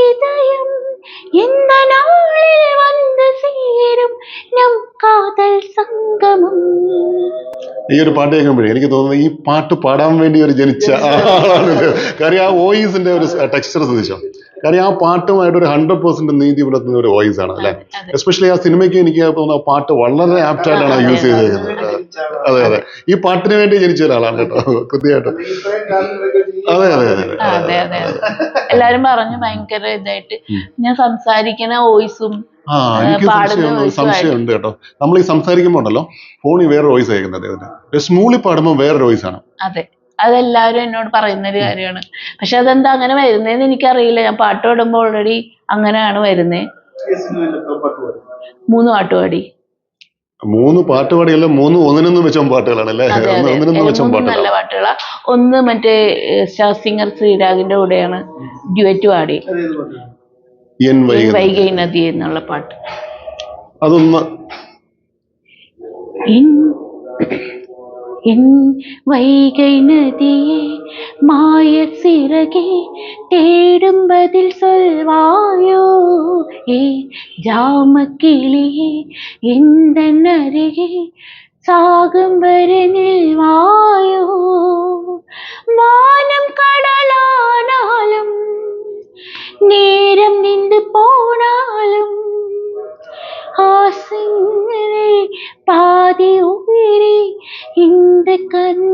இதயம் எந்த நாளில் வந்து சேரும் நம் காதல் சங்கமம். ഈ ഒരു പാട്ട് കേൾക്കുമ്പോഴേ എനിക്ക് തോന്നുന്നത് ഈ പാട്ട് പാടാൻ വേണ്ടി ഒരു ജനിച്ച ആളാണ്. കാര്യം ആ വോയിസിന്റെ ഒരു ടെക്സ്ചർ ശ്രദ്ധിച്ചോ. കാര്യം ആ പാട്ടുമായിട്ട് ഒരു 100% നീതി പുലർത്തുന്ന ഒരു വോയിസ് ആണ് അല്ലെ. എസ്പെഷ്യലി ആ സിനിമയ്ക്ക് എനിക്ക് തോന്നുന്നു ആ പാട്ട് വളരെ ആപ്റ്റ് ആയിട്ടാണ് യൂസ് ചെയ്തേക്കുന്നത്. അതെ അതെ, ഈ പാട്ടിന് വേണ്ടി ജനിച്ച ഒരാളാണ് കേട്ടോ, കൃത്യമായിട്ടും. അതെ അതെ അതെ അതെ അതെ എല്ലാരും പറഞ്ഞു ഭയങ്കര ഇതായിട്ട് ഞാൻ സംസാരിക്കണ വോയിസും എനിക്ക് സംശയമുണ്ട് കേട്ടോ. നമ്മൾ ഈ സംസാരിക്കുമ്പോ ഉണ്ടല്ലോ ഫോണിൽ വേറെ വോയിസ് അയക്കുന്നത് അദ്ദേഹത്തിന്, സ്മൂളി പാടുമ്പോൾ വേറൊരു വോയിസ് ആണ്. അതെ, അതെല്ലാവരും എന്നോട് പറയുന്ന ഒരു കാര്യമാണ്. പക്ഷെ അതെന്താ അങ്ങനെ വരുന്നതെന്ന് എനിക്കറിയില്ല. ഞാൻ പാട്ട് പാടുമ്പോ ഓൾറെഡി അങ്ങനെയാണ് വരുന്നേ. 3 പാട്ടുപാടി, 3 പാട്ടുപാടിയല്ല, 3 ഒന്നിനൊന്നും വെച്ച പാട്ടുകളാണല്ലേ. നല്ല പാട്ടുകളാ. ഒന്ന് മറ്റേ സ്റ്റാർ സിംഗർ ശ്രീരാഗിന്റെ കൂടെയാണ് ഡ്യുവറ്റ് പാടി, വൈകൈ നദി എന്നുള്ള പാട്ട്. അതൊന്ന് வைகை நதியே மாய சிறகே தேடும் பதில் சொல்வாயோ, ஏ ஜாமக்கிளியே இந்த அருகே சாகும் வரை நில்வாயோ. வானம் கடலானாலும் நேரம் நின்று போனாலும் ஆசைங்களே பாதி உயிரே இந்த கண்